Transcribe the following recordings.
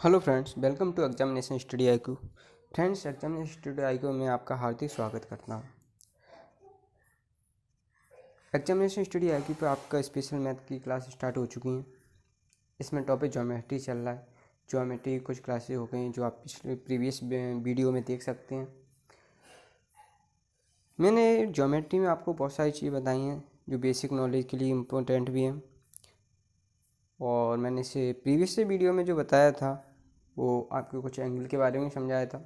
Hello friends, welcome to examination study IQ. Friends, examination study IQ में आपका हार्दिक स्वागत करता हूं। एग्जामिनेशन स्टडी आईक्यू पे आपका स्पेशल मैथ की क्लास स्टार्ट हो चुकी हैं। इसमें टॉपिक ज्योमेट्री चल रहा है। ज्योमेट्री की कुछ क्लासेस हो गई जो आप पिछले प्रीवियस वीडियो में देख सकते हैं। मैंने ज्योमेट्री में आपको बहुत सारी चीज़ें बताई हैं जो बेसिक नॉलेज के लिए इम्पोर्टेंट भी हैं, और मैंने इसे प्रीवियस से वीडियो में जो बताया था वो आपको कुछ एंगल के बारे में समझाया था।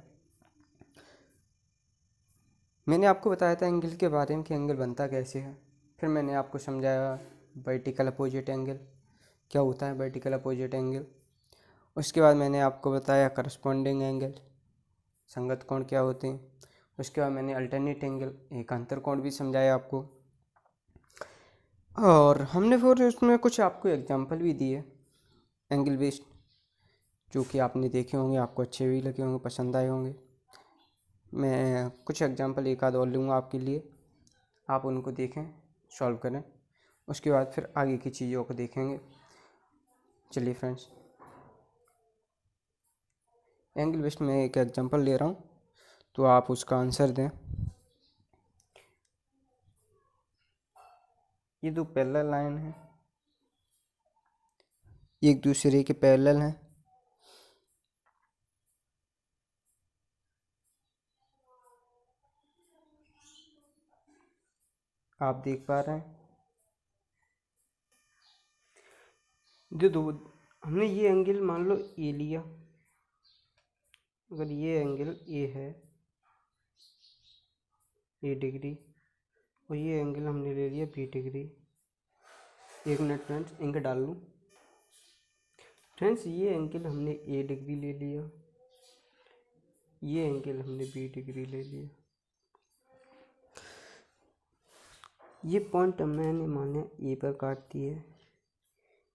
मैंने आपको बताया था एंगल के बारे में कि एंगल बनता कैसे है। फिर मैंने आपको समझाया वर्टिकल अपोजिट एंगल क्या होता है, वर्टिकल अपोजिट एंगल। उसके बाद मैंने आपको बताया करस्पॉन्डिंग एंगल, संगत कोण क्या होते हैं। उसके बाद मैंने अल्टरनेट एंगल, एकांतर कोण भी समझाया आपको। और हमने फिर उसमें कुछ आपको एग्जाम्पल भी दिए एंगल बेस्ड, जो कि आपने देखे होंगे, आपको अच्छे भी लगे होंगे, पसंद आए होंगे। मैं कुछ एग्जाम्पल एक आध और लूँगा आपके लिए, आप उनको देखें, सॉल्व करें। उसके बाद फिर आगे की चीज़ों को देखेंगे। चलिए फ्रेंड्स, एंगल बेस्ड में एक एग्जांपल ले रहा हूँ, तो आप उसका आंसर दें। ये दो पैरेलल लाइन है, एक दूसरे के पैरेलल हैं। आप देख पा रहे हैं जो दो, हमने ये एंगल मान लो ए लिया। अगर ये एंगल ए है ए डिग्री, और ये एंगल हमने ले लिया बी डिग्री। एक मिनट फ्रेंड्स, एंगल डाल लूँ। फ्रेंड्स, ये एंगल हमने ए डिग्री ले लिया, ये एंगल हमने बी डिग्री ले लिया। ये पॉइंट मैंने माना ए पर काटती है,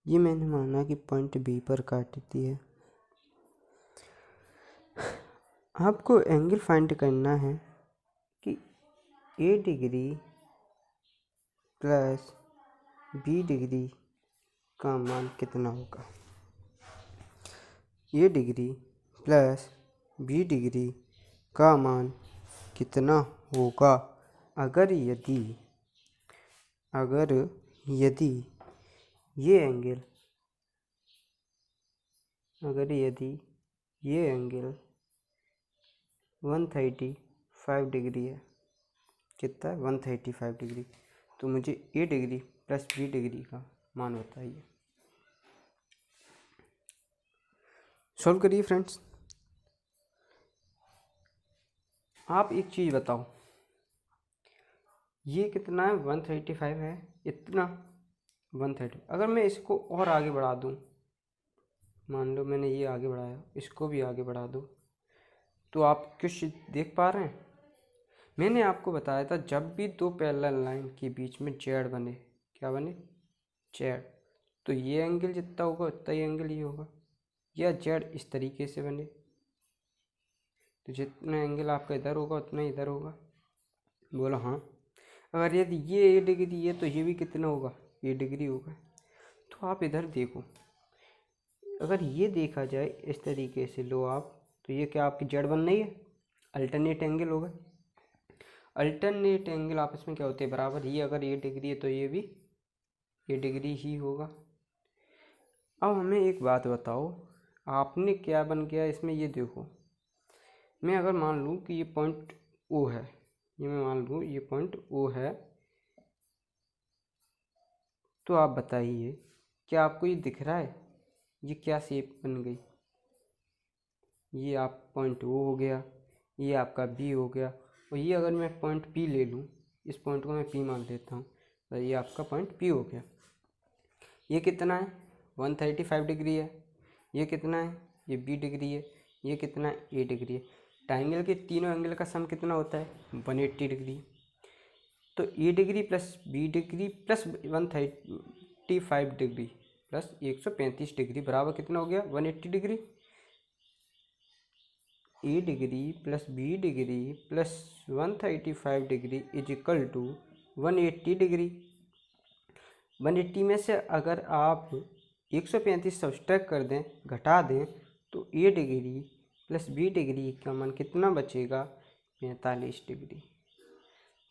ये मैंने माना कि पॉइंट बी पर काटती है। आपको एंगल फाइंड करना है कि ए डिग्री प्लस बी डिग्री का मान कितना होगा। ए डिग्री प्लस बी डिग्री का मान कितना होगा अगर यदि ये एंगल ये एंगल 135 डिग्री है। कितना है? 135 डिग्री। तो मुझे ए डिग्री प्लस बी डिग्री का मान बताइए। सॉल्व करिए फ्रेंड्स। आप एक चीज़ बताओ, ये कितना है? 135 है, इतना 130। अगर मैं इसको और आगे बढ़ा दूँ, मान लो मैंने ये आगे बढ़ाया, इसको भी आगे बढ़ा दो, तो आप कुछ देख पा रहे हैं? मैंने आपको बताया था जब भी दो पैरेलल लाइन के बीच में जेड बने, क्या बने? जेड, तो ये एंगल जितना होगा उतना ही एंगल ये होगा। या जेड इस तरीके से बने, तो जितना एंगल आपका इधर होगा उतना ही इधर होगा। बोलो हाँ। अगर यदि ये ए डिग्री है तो ये भी कितना होगा? ए डिग्री होगा। तो आप इधर देखो, अगर ये देखा जाए इस तरीके से लो आप, तो ये क्या आपकी जेड बन रही है? अल्टरनेट एंगल होगा। अल्टरनेट एंगल आपस में क्या होते हैं? बराबर। ये अगर ए डिग्री है तो ये भी ए डिग्री ही होगा। अब हमें एक बात बताओ, आपने क्या बन गया इसमें? ये देखो, मैं अगर मान लूँ कि ये पॉइंट ओ है, ये मैं मान लूँ ये पॉइंट ओ है, तो आप बताइए क्या आपको ये दिख रहा है? ये क्या शेप बन गई? ये आप पॉइंट ओ हो गया, ये आपका बी हो गया, और ये अगर मैं पॉइंट पी ले लूँ, इस पॉइंट को मैं पी मान लेता हूँ, तो ये आपका पॉइंट पी हो गया। ये कितना है? 135 डिग्री है। ये कितना है? ये बी डिग्री है। ये कितना है? ए डिग्री है। ट्राइंगल के तीनों एंगल का सम कितना होता है? 180 डिग्री। तो A degree plus B degree plus 135 degree plus 135 degree बराबर कितना हो गया? 180 degree. A degree plus B degree plus 135 degree is equal to 180 degree. 180 में से अगर आप 135 सब्सट्रैक्ट कर दें, घटा दें, तो A degree plus B degree का मान कितना बचेगा, 45 डिग्री।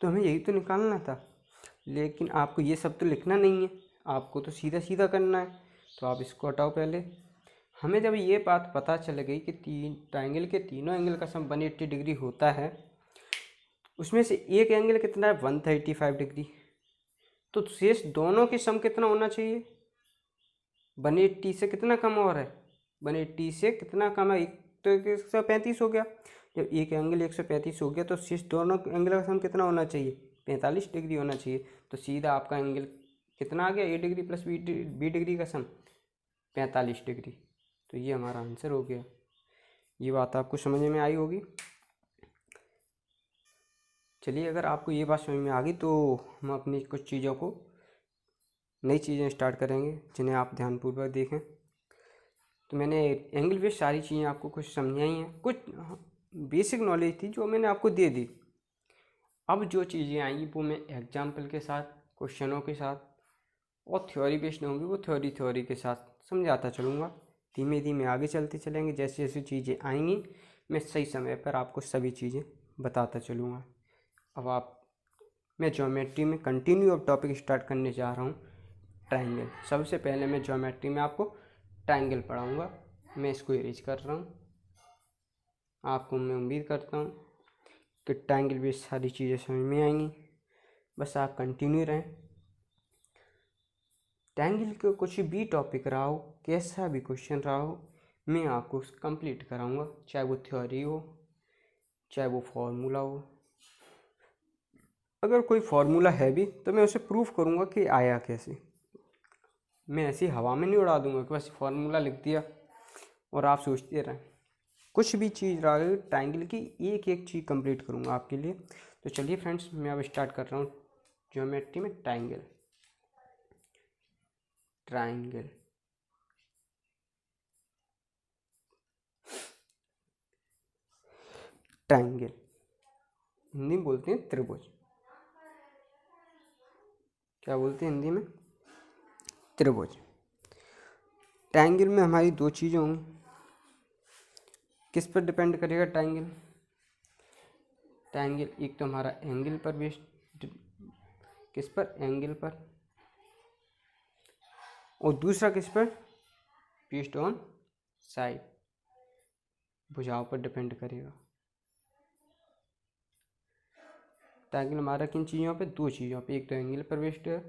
तो हमें यही तो निकालना था, लेकिन आपको ये सब तो लिखना नहीं है, आपको तो सीधा सीधा करना है। तो आप इसको हटाओ पहले। हमें जब ये बात पता चल गई कि ट्राइंगल के तीनों एंगल का सम 180 डिग्री होता है, उसमें से एक एंगल कितना है, 135 डिग्री, तो शेष दोनों के सम कितना होना चाहिए, 180 से कितना कम और है, 180 से कितना कम है, एक तो 135 हो गया। जब एक एंगल 135 हो गया तो शेष दोनों एंगल का सम कितना होना चाहिए, 45 डिग्री होना चाहिए। तो सीधा आपका एंगल कितना आ गया, ए डिग्री प्लस बी डिग्री का सम 45 डिग्री। तो ये हमारा आंसर हो गया। ये बात आपको समझ में आई होगी। चलिए, अगर आपको ये बात समझ में आ गई तो हम अपनी कुछ चीज़ों को, नई चीज़ें स्टार्ट करेंगे जिन्हें आप ध्यानपूर्वक देखें। तो मैंने एंगल बेस्ड सारी चीज़ें आपको कुछ समझाई हैं, कुछ बेसिक नॉलेज थी जो मैंने आपको दे दी। अब जो चीज़ें आएंगी वो मैं एग्जाम्पल के साथ, क्वेश्चनों के साथ और थ्योरी बेस्ड होंगी, वो थ्योरी के साथ समझाता चलूँगा। धीमे धीमे आगे चलते चलेंगे, जैसे जैसे चीज़ें आएंगी मैं सही समय पर आपको सभी चीज़ें बताता चलूँगा। अब मैं ज्योमेट्री में कंटिन्यू अब टॉपिक स्टार्ट करने जा रहा हूँ, ट्राइंगल। सबसे पहले मैं ज्योमेट्री में आपको ट्राइंगल पढ़ाऊँगा। मैं इसको इरेज कर रहा हूँ। आपको मैं उम्मीद करता हूँ कि ट्राइंगल भी सारी चीज़ें समझ में आएंगी, बस आप कंटिन्यू रहें। ट्राइंगल का कुछ भी टॉपिक रहा हो, कैसा भी क्वेश्चन रहा हो, मैं आपको कंप्लीट कराऊंगा, चाहे वो थ्योरी हो, चाहे वो फार्मूला हो। अगर कोई फार्मूला है भी तो मैं उसे प्रूफ करूंगा कि आया कैसे। मैं ऐसी हवा में नहीं उड़ा दूंगा कि बस फार्मूला लिख दिया और आप सोचते रहें। कुछ भी चीज़ रहा है, ट्राइंगल की एक एक चीज़ कंप्लीट करूंगा आपके लिए। तो चलिए फ्रेंड्स, मैं अब स्टार्ट कर रहा हूँ ज्योमेट्री में ट्राइंगल। ट्राइंगल ट्राइंगल हिंदी में बोलते हैं त्रिभुज। क्या बोलते हैं हिंदी में, त्रिभुज। ट्राइंगल में हमारी दो चीज़ें होंगी। किस पर डिपेंड करेगा ट्राइंगल? ट्राइंगल एक तो हमारा एंगल पर बेस्ड, किस पर, एंगल पर, और दूसरा किस पर, बेस्ड ऑन साइड, भुजाओं पर डिपेंड करेगा। ट्राइंगल हमारा किन चीज़ों पे, दो चीज़ों पे, एक तो एंगल पर बेस्ड है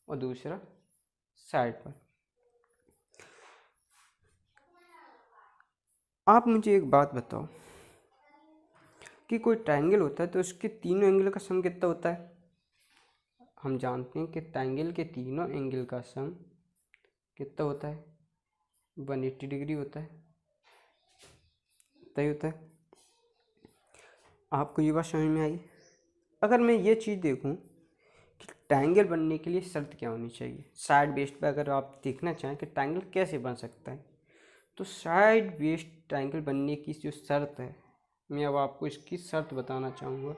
और दूसरा साइड पर। आप मुझे एक बात बताओ कि कोई ट्राइंगल होता है तो उसके तीनों एंगल का सम कितना होता है? हम जानते हैं कि ट्राइंगल के तीनों एंगल का सम कितना होता है, 180 डिग्री होता है, तय होता है। आपको ये बात समझ में आई? अगर मैं ये चीज़ देखूं कि ट्राइंगल बनने के लिए शर्त क्या होनी चाहिए, साइड बेस्ड पे अगर आप देखना चाहें कि ट्राइंगल कैसे बन सकता है, तो साइड बेस्ड ट्राइंगल बनने की जो शर्त है, मैं अब आपको इसकी शर्त बताना चाहूँगा।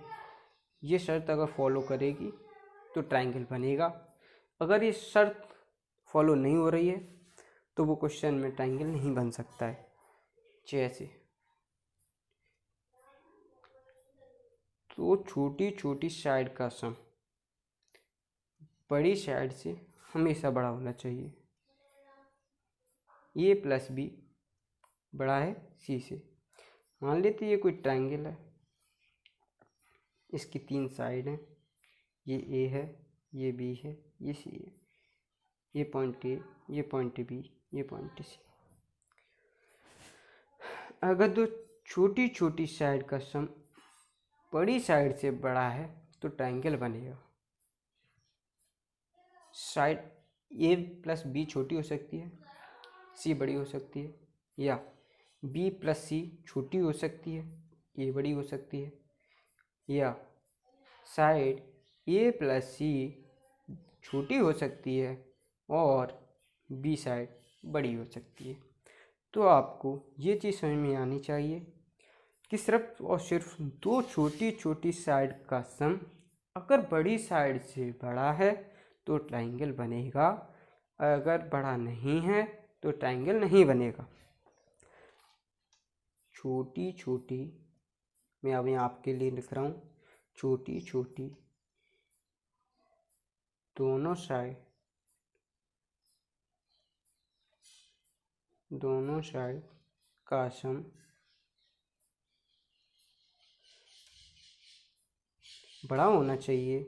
ये शर्त अगर फॉलो करेगी तो ट्राइंगल बनेगा। अगर ये शर्त फॉलो नहीं हो रही है तो वो क्वेश्चन में ट्राइंगल नहीं बन सकता है। जैसे तो छोटी छोटी साइड का सम बड़ी साइड से हमेशा बड़ा होना चाहिए। ए प्लस बी बड़ा है सी से। मान लेते ये कोई ट्राइंगल है, इसकी तीन साइड हैं, ये ए है, ये बी है, ये सी है, ये पॉइंट ए, ये पॉइंट बी, ये पॉइंट सी। अगर दो छोटी छोटी साइड का सम बड़ी साइड से बड़ा है तो ट्राइंगल बनेगा। साइड ए प्लस बी छोटी हो सकती है, सी बड़ी हो सकती है, या बी प्लस सी छोटी हो सकती है, ए बड़ी हो सकती है, या साइड ए प्लस सी छोटी हो सकती है और बी साइड बड़ी हो सकती है। तो आपको ये चीज़ समझ में आनी चाहिए कि सिर्फ और सिर्फ दो छोटी छोटी साइड का सम अगर बड़ी साइड से बड़ा है तो ट्राइंगल बनेगा, अगर बड़ा नहीं है तो ट्राइंगल नहीं बनेगा। छोटी छोटी, मैं अब यहाँ आपके लिए लिख रहा हूँ, छोटी छोटी दोनों साइड का सम बड़ा होना चाहिए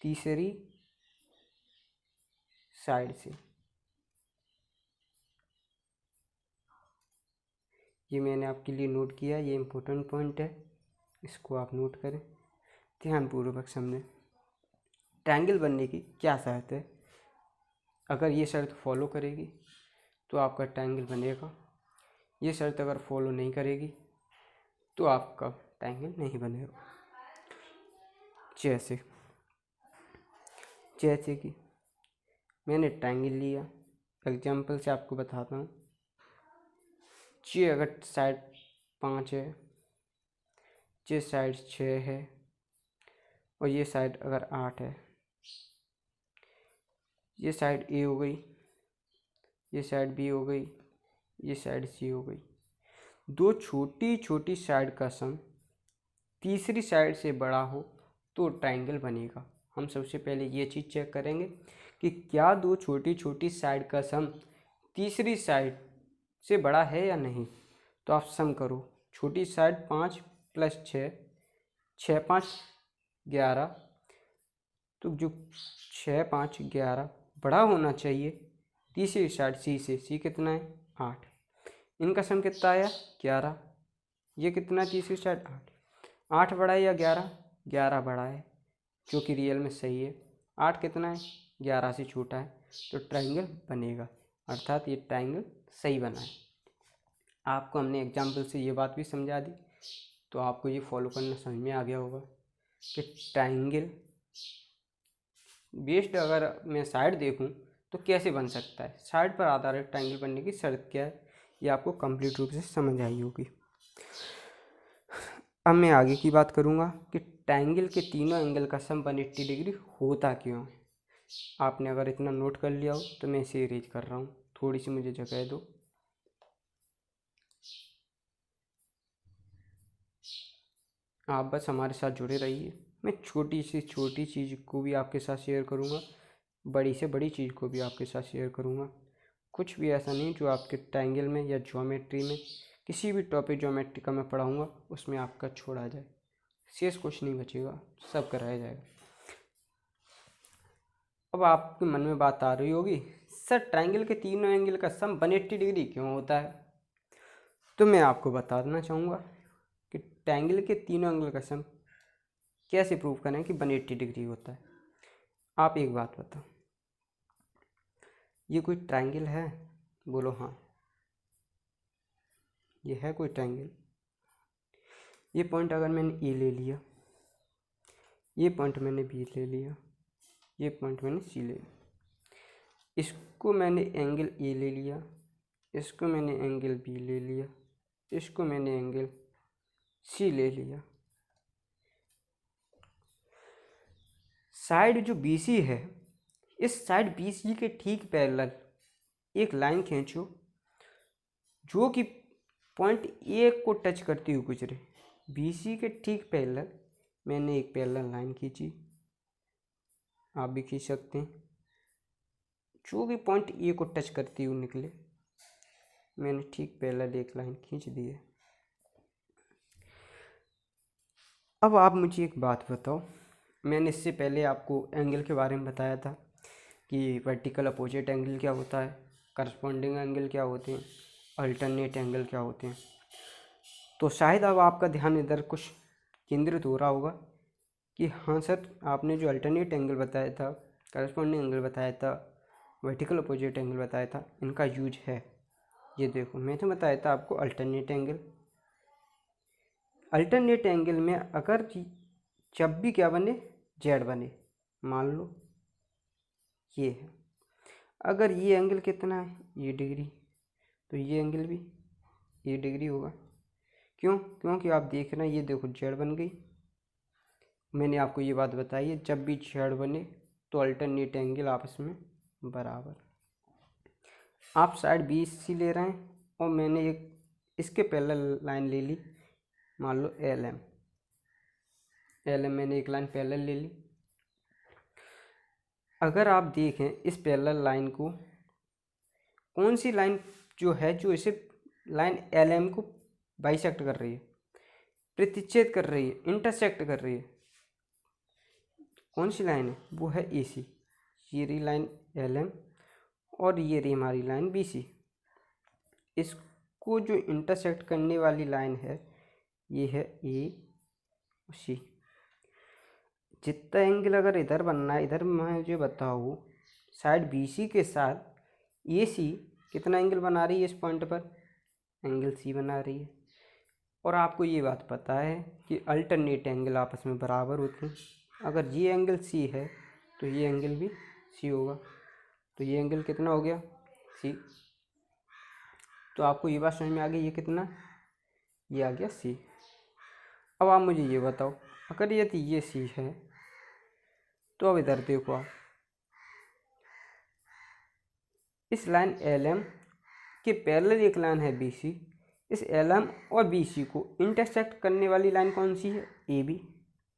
तीसरी साइड से। ये मैंने आपके लिए नोट किया, ये इम्पोर्टेंट पॉइंट है, इसको आप नोट करें, ध्यानपूर्वक समझें। ट्रायंगल बनने की क्या शर्त है? अगर ये शर्त फॉलो करेगी तो आपका ट्रायंगल बनेगा, ये शर्त अगर फॉलो नहीं करेगी तो आपका ट्रायंगल नहीं बनेगा। जैसे कि मैंने ट्रायंगल लिया, एग्जाम्पल से आपको बताता हूँ। ये अगर साइड 5 है, ये साइड 6 है और ये साइड अगर 8 है, ये साइड ए हो गई, ये साइड बी हो गई, ये साइड सी हो गई। दो छोटी छोटी साइड का सम तीसरी साइड से बड़ा हो तो ट्रायंगल बनेगा। हम सबसे पहले ये चीज़ चेक करेंगे कि क्या दो छोटी छोटी साइड का सम तीसरी साइड से बड़ा है या नहीं। तो आप सम करो, छोटी साइड 5 + 6, 6 × 5 = 11, तो जो 6 × 5 = 11 बड़ा होना चाहिए तीसरी साइड सी से। सी कितना है? 8। इनका सम कितना आया? 11। ये कितना तीसरी साइड? 8। 8 बड़ा है या 11? 11 बड़ा है, जो कि रियल में सही है। 8 कितना है? 11 से छोटा है, तो ट्रायंगल बनेगा, अर्थात ये ट्रायंगल सही बना है। आपको हमने एग्जाम्पल से ये बात भी समझा दी, तो आपको ये फॉलो करना समझ में आ गया होगा कि ट्रायंगल बेस्ड अगर मैं साइड देखूं तो कैसे बन सकता है, साइड पर आधारित ट्रायंगल बनने की शर्त क्या है, ये आपको कंप्लीट रूप से समझ आई होगी। अब मैं आगे की बात करूंगा कि ट्रायंगल के तीनों एंगल का सम 180 डिग्री होता क्यों है। आपने अगर इतना नोट कर लिया हो तो मैं इसे इरेज कर रहा हूँ, थोड़ी सी मुझे जगह दो। आप बस हमारे साथ जुड़े रहिए, मैं छोटी सी छोटी चीज़ को भी आपके साथ शेयर करूँगा, बड़ी से बड़ी चीज़ को भी आपके साथ शेयर करूँगा। कुछ भी ऐसा नहीं जो आपके ट्रायंगल में या ज्योमेट्री में, किसी भी टॉपिक ज्योमेट्री का मैं पढ़ाऊँगा उसमें आपका छोड़ा जाए, शेष कुछ नहीं बचेगा, सब कराया जाएगा। अब आपके मन में बात आ रही होगी, सर ट्रायंगल के तीनों एंगल का सम 180 डिग्री क्यों होता है? तो मैं आपको बताना चाहूँगा कि ट्रायंगल के तीनों एंगल का सम कैसे प्रूव करें कि 180 डिग्री होता है। आप एक बात बताओ, ये कोई ट्रायंगल है? बोलो हाँ, ये है कोई ट्रायंगल। ये पॉइंट अगर मैंने ए ले लिया, ये पॉइंट मैंने बी ले लिया, ये पॉइंट मैंने सी ले लिया, इसको मैंने एंगल ए ले लिया, इसको मैंने एंगल बी ले लिया, इसको मैंने एंगल सी ले लिया। साइड जो BC है, इस साइड BC के ठीक पैरेलल एक लाइन खींचो जो कि पॉइंट ए को टच करती हुई गुजरे। BC के ठीक पैरेलल मैंने एक पैरेलल लाइन खींची, आप भी खींच सकते हैं, जो भी पॉइंट ए को टच करती हुई निकले, मैंने ठीक पैरेलल एक लाइन खींच दी है। अब आप मुझे एक बात बताओ, मैंने इससे पहले आपको एंगल के बारे में बताया था कि वर्टिकल अपोजिट एंगल क्या होता है, करस्पॉन्डिंग एंगल क्या होते हैं, अल्टरनेट एंगल क्या होते हैं। तो शायद अब आपका ध्यान इधर कुछ केंद्रित हो रहा होगा कि हाँ सर, आपने जो अल्टरनेट एंगल बताया था, करस्पॉन्डिंग एंगल बताया था, वर्टिकल अपोजिट एंगल बताया था, इनका यूज है। ये देखो, मैं तो बताया था आपको अल्टरनेट एंगल। अल्टरनेट एंगल में अगर जब भी क्या बने, जेड बने, मान लो ये है, अगर ये एंगल कितना है, ये डिग्री, तो ये एंगल भी ये डिग्री होगा। क्यों? क्योंकि आप देख रहे हैं, ये देखो जेड बन गई। मैंने आपको ये बात बताई है, जब भी जेड बने तो अल्टरनेट एंगल आपस में बराबर। आप साइड BC ले रहे हैं और मैंने एक इसके पैरेलल लाइन ले ली, मान लो एल एम, मैंने एक लाइन पैरेलल ले ली। अगर आप देखें इस पैरेलल लाइन को, कौन सी लाइन जो है जो इसे लाइन एल एम को बाइसेक्ट कर रही है, प्रतिच्छेद कर रही है, इंटरसेक्ट कर रही है, कौन सी लाइन है? वो है ए सी। ये रही लाइन एल एम और ये रही हमारी लाइन बी सी। इसको जो इंटरसेक्ट करने वाली लाइन है ये है ए सी। जितना एंगल अगर इधर बनना है, इधर मैं मुझे बताऊँ साइड बी सी के साथ ए सी कितना एंगल बना रही है इस पॉइंट पर? एंगल सी बना रही है। और आपको ये बात पता है कि अल्टरनेट एंगल आपस में बराबर होते हैं। अगर ये एंगल सी है तो ये एंगल भी सी होगा। तो ये एंगल कितना हो गया? सी। तो आपको ये बात समझ में आ गई, ये कितना? ये आ गया सी। अब आप मुझे ये बताओ, अगर यदि ये सी है तो अब इधर देखो आप, इस लाइन एल एम के पैरेलल एक लाइन है बी सी। इस एल एम और बी सी को इंटरसेक्ट करने वाली लाइन कौन सी है? ए बी,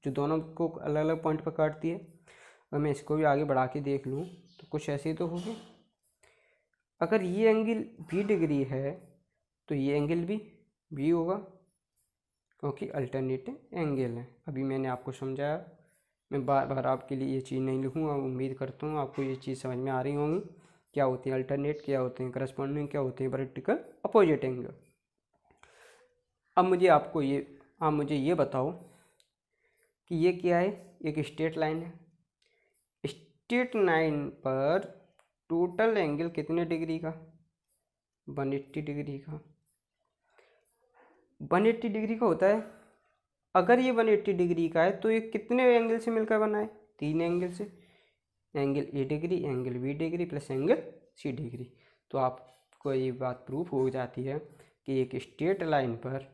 जो दोनों को अलग अलग पॉइंट पर काटती है। अगर मैं इसको भी आगे बढ़ा के देख लूँ तो कुछ ऐसे ही तो होगी। अगर ये एंगल 20 डिग्री है तो ये एंगल भी बी होगा, क्योंकि अल्टरनेटिव एंगल है। अभी मैंने आपको समझाया, मैं बार बार आपके लिए ये चीज़ नहीं लिखूँगा। उम्मीद करता हूँ आपको ये चीज़ समझ में आ रही होंगी, क्या होती है अल्टरनेट, क्या होते हैं करस्पॉन्डिंग, क्या होते हैं वर्टिकल अपोजिट एंगल। अब मुझे ये बताओ कि ये क्या है? एक स्ट्रेट लाइन है। स्ट्रेट लाइन पर टोटल एंगल कितने डिग्री का? 180 डिग्री का। 180 डिग्री का होता है। अगर ये 180 डिग्री का है तो ये कितने एंगल से मिलकर बना है? 3 एंगल से। Angle a degree, angle b degree plus angle c degree. तो आपको ये बात प्रूफ हो जाती है कि एक स्ट्रेट लाइन पर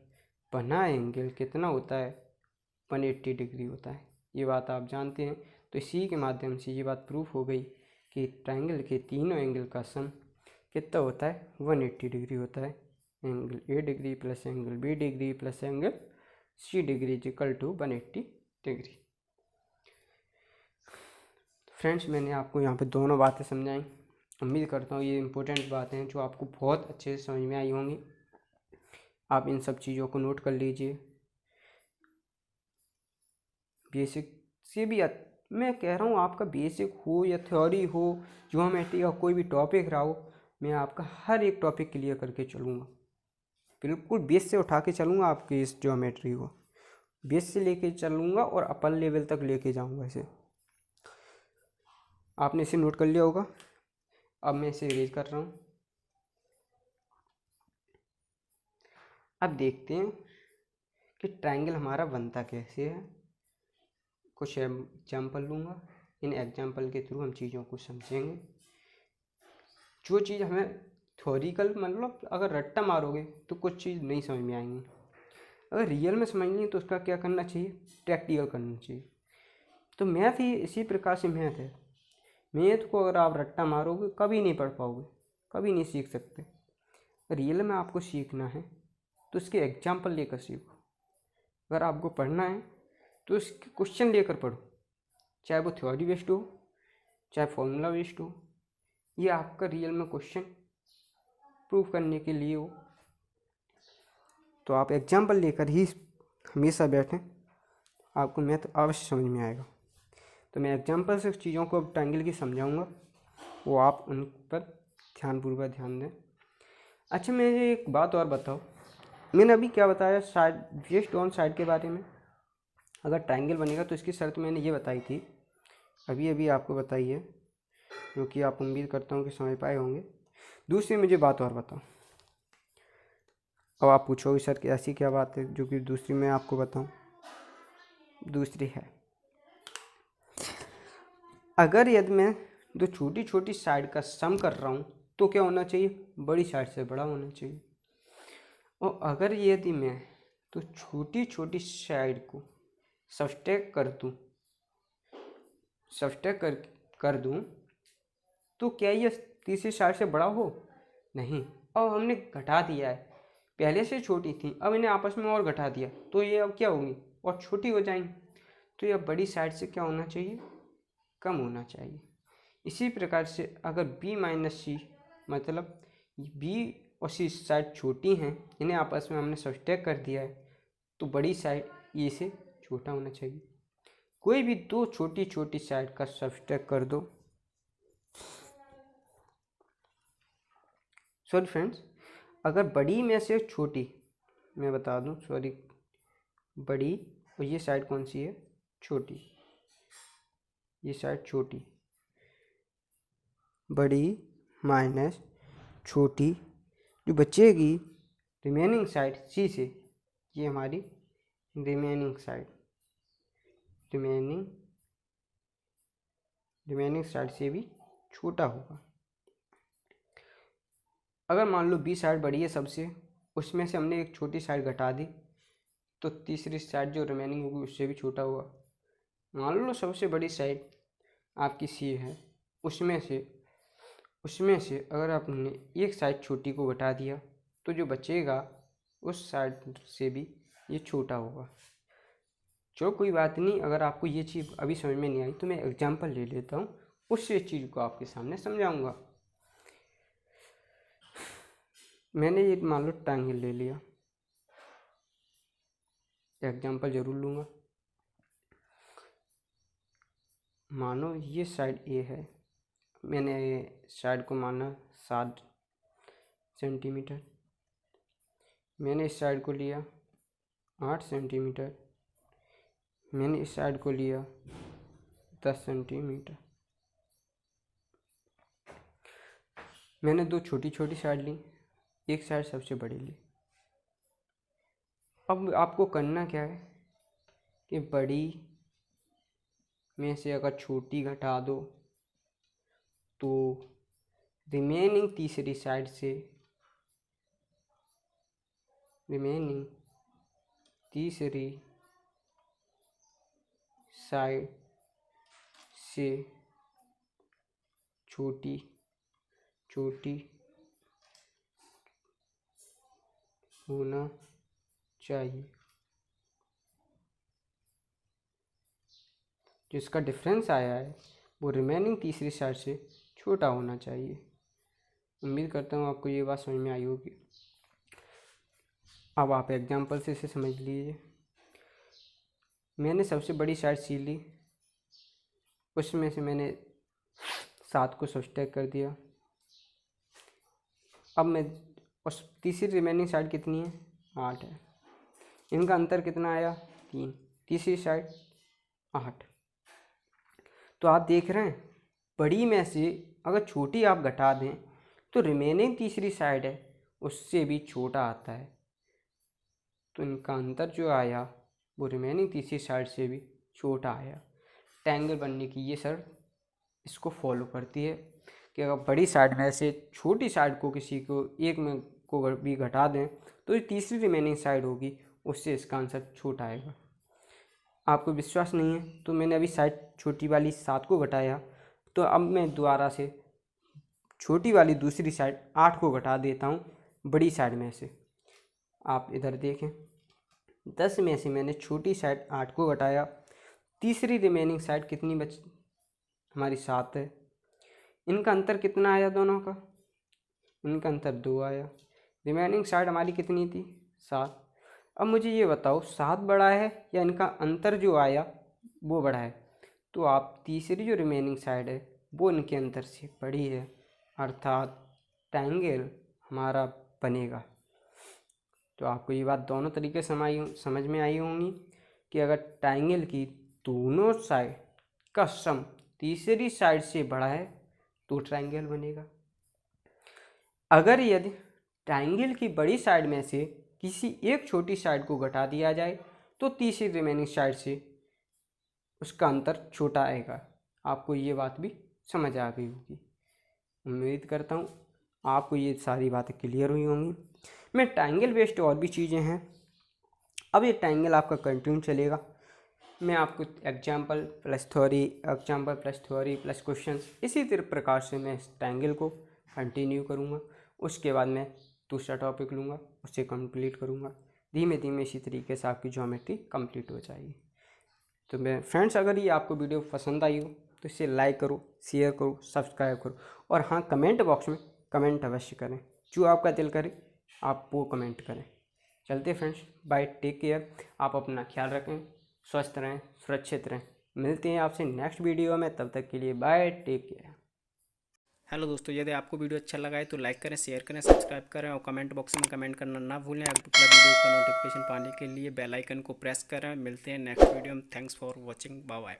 बना एंगल कितना होता है? 180 डिग्री होता है। ये बात आप जानते हैं। तो इसी के माध्यम से ये बात प्रूफ हो गई कि ट्रायंगल के तीनों एंगल का सम कितना होता है? 180 डिग्री होता है। Angle a degree plus angle b degree plus angle c degree equal to 180 degree. Friends, मैंने आपको यहाँ पे दोनों बातें समझाई। उम्मीद करता हूँ ये इम्पोर्टेंट बातें हैं जो आपको बहुत अच्छे से समझ में आई होंगी। आप इन सब चीज़ों को नोट कर लीजिए। बेसिक से भी मैं कह रहा हूँ, आपका बेसिक हो या थ्योरी हो, ज्योमेट्री का कोई भी टॉपिक रहा हो, मैं आपका हर एक टॉपिक क्लियर करके चलूँगा। बिल्कुल बेस से उठा के चलूँगा आपकी इस ज्योमेट्री को, बेस से लेके चलूँगा और अपर लेवल तक लेके जाऊँगा इसे। आपने इसे नोट कर लिया होगा। अब मैं इसे इरेज कर रहा हूँ। अब देखते हैं कि ट्रायंगल हमारा बनता कैसे है। कुछ एग्जाम्पल लूँगा, इन एग्जाम्पल के थ्रू हम चीज़ों को समझेंगे। जो चीज़ हमें थ्योरिकल, मतलब अगर रट्टा मारोगे तो कुछ चीज़ नहीं समझ में आएंगी। अगर रियल में समझनी है तो उसका क्या करना चाहिए? प्रैक्टिकल करना चाहिए। तो मैथ ही इसी प्रकार से मैथ है। मैथ को अगर आप रट्टा मारोगे कभी नहीं पढ़ पाओगे, कभी नहीं सीख सकते। रियल में आपको सीखना है तो इसके एग्जाम्पल लेकर सीखो। अगर आपको पढ़ना है तो इसके क्वेश्चन लेकर पढ़ो, चाहे वो थ्योरी बेस्ड हो चाहे फॉर्मूला बेस्ड हो। ये आपका रियल में क्वेश्चन प्रूव करने के लिए हो। तो आप एग्जाम्पल लेकर ही हमेशा बैठें, आपको मैथ अवश्य समझ में आएगा। तो मैं एग्जाम्पल से चीज़ों को ट्रायंगल की समझाऊंगा, वो आप उन पर ध्यानपूर्वक ध्यान दें। अच्छा, मुझे एक बात और बताओ, मैंने अभी क्या बताया साइड, बेस्ड ऑन साइड के बारे में। अगर ट्रायंगल बनेगा तो इसकी शर्त मैंने ये बताई थी, अभी अभी आपको बताई है, क्योंकि आप उम्मीद करता हूँ कि समझ पाए होंगे। दूसरी मुझे बात और बताओ। अब आप पूछोगे सर कि ऐसी क्या बात है जो कि दूसरी मैं आपको बताऊं। दूसरी है, अगर यदि मैं दो छोटी छोटी साइड का सम कर रहा हूं तो क्या होना चाहिए? बड़ी साइड से बड़ा होना चाहिए। और अगर यदि मैं तो छोटी छोटी साइड को सब्सट्रैक्ट कर दूं तो क्या ये तीसरी साइड से बड़ा हो? नहीं। अब हमने घटा दिया है, पहले से छोटी थी, अब इन्हें आपस में और घटा दिया तो ये अब क्या होंगी, और छोटी हो जाएंगी। तो ये बड़ी साइड से क्या होना चाहिए, कम होना चाहिए। इसी प्रकार से अगर b माइनस सी, मतलब b और c साइड छोटी हैं, इन्हें आपस में हमने सब्सट्रैक्ट कर दिया है, तो बड़ी साइड ये से छोटा होना चाहिए। कोई भी दो छोटी छोटी साइड का सब्सट्रैक्ट कर दो। सॉरी फ्रेंड्स, अगर बड़ी में से छोटी, मैं बता दूं, सॉरी, बड़ी और ये साइड कौन सी है, छोटी, ये साइड छोटी, बड़ी माइनस छोटी, जो बचेगी रिमेनिंग साइड सी से, ये हमारी रिमेनिंग साइड, रिमेनिंग साइड से भी छोटा होगा। अगर मान लो बी साइड बड़ी है सबसे, उसमें से हमने एक छोटी साइड घटा दी, तो तीसरी साइड जो रिमेनिंग होगी उससे भी छोटा होगा। मान लो सबसे बड़ी साइड आपकी सी है, उसमें से अगर आपने एक साइड छोटी को घटा दिया तो जो बचेगा उस साइड से भी ये छोटा होगा। चलो कोई बात नहीं, अगर आपको ये चीज़ अभी समझ में नहीं आई तो मैं एग्जांपल ले लेता हूँ, उससे चीज़ को आपके सामने समझाऊंगा। मैंने ये मान लो ट्रायंगल ले लिया, एग्जांपल जरूर लूँगा। मानो ये साइड ए है, मैंने साइड को माना 7 सेंटीमीटर, मैंने इस साइड को लिया 8 सेंटीमीटर, मैंने इस साइड को लिया 10 सेंटीमीटर। मैंने दो छोटी छोटी साइड ली, एक साइड सबसे बड़ी ली। अब आपको करना क्या है कि बड़ी में से अगर छोटी घटा दो तो रिमेनिंग तीसरी साइड से, रिमेनिंग तीसरी साइड से छोटी होना चाहिए, जिसका डिफरेंस आया है वो रिमेनिंग तीसरी साइड से छोटा होना चाहिए। उम्मीद करता हूँ आपको ये बात समझ में आई होगी। अब आप एग्जांपल से इसे समझ लीजिए। मैंने सबसे बड़ी साइड सी ली, उसमें से मैंने 7 को सब्सट्रैक्ट कर दिया। अब मैं उस तीसरी रिमेनिंग साइड कितनी है, 8 है, इनका अंतर कितना आया, 3, तीसरी साइड 8। तो आप देख रहे हैं बड़ी में से अगर छोटी आप घटा दें तो रिमेनिंग तीसरी साइड है उससे भी छोटा आता है, तो इनका अंतर जो आया वो रिमेनिंग तीसरी साइड से भी छोटा आया। ट्रायंगल बनने की ये शर्त इसको फॉलो करती है कि अगर बड़ी साइड में से छोटी साइड को किसी को एक में को भी घटा दें तो जो तीसरी रिमेनिंग साइड होगी उससे इसका आंसर छोटा आएगा। आपको विश्वास नहीं है तो मैंने अभी साइड छोटी वाली 7 को घटाया, तो अब मैं दोबारा से छोटी वाली दूसरी साइड 8 को घटा देता हूँ बड़ी साइड में से। आप इधर देखें, 10 में से मैंने छोटी साइड 8 को घटाया, तीसरी रिमेनिंग साइड कितनी बच, हमारी 7 है। इनका अंतर कितना आया दोनों का, इनका अंतर 2 आया। रिमेनिंग साइड हमारी कितनी थी, 7। अब मुझे ये बताओ 7 बड़ा है या इनका अंतर जो आया वो बड़ा है, तो आप तीसरी जो रिमेनिंग साइड है वो इनके अंतर से बड़ी है, अर्थात ट्रायंगल हमारा बनेगा। तो आपको ये बात दोनों तरीके समझ में आई होंगी कि अगर ट्रायंगल की दोनों साइड का सम तीसरी साइड से बड़ा है तो ट्रायंगल बनेगा। अगर यदि ट्रायंगल की बड़ी साइड में से किसी एक छोटी साइड को घटा दिया जाए तो तीसरी रिमेनिंग साइड से उसका अंतर छोटा आएगा। आपको ये बात भी समझ आ गई होगी। उम्मीद करता हूँ आपको ये सारी बातें क्लियर हुई होंगी। मैं ट्रायंगल बेस्ड और भी चीज़ें हैं, अब ये ट्रायंगल आपका कंटिन्यू चलेगा। मैं आपको example plus theory plus questions इसी तरह प्रकार से मैं इस ट्रायंगल को कंटिन्यू करूँगा। उसके बाद मैं दूसरा टॉपिक लूँगा, उससे कंप्लीट करूँगा। धीमे धीमे इसी तरीके से आपकी ज्योमेट्री कंप्लीट हो जाएगी। तो मैं फ्रेंड्स, अगर ये आपको वीडियो पसंद आई हो तो इसे लाइक करो, शेयर करो, सब्सक्राइब करो, और हाँ, कमेंट बॉक्स में कमेंट अवश्य करें। जो आपका दिल करे आप वो कमेंट करें। चलते फ्रेंड्स, बाय, टेक केयर। आप अपना ख्याल रखें, स्वस्थ रहें, सुरक्षित रहें। मिलते हैं आपसे नेक्स्ट वीडियो में, तब तक के लिए बाय, टेक केयर। हेलो दोस्तों, यदि आपको वीडियो अच्छा लगा है तो लाइक करें, शेयर करें, सब्सक्राइब करें और कमेंट बॉक्स में कमेंट करना ना भूलें। अगला वीडियो का नोटिफिकेशन पाने के लिए बेल आइकन को प्रेस करें। मिलते हैं नेक्स्ट वीडियो में। Thanks for watching, bye bye.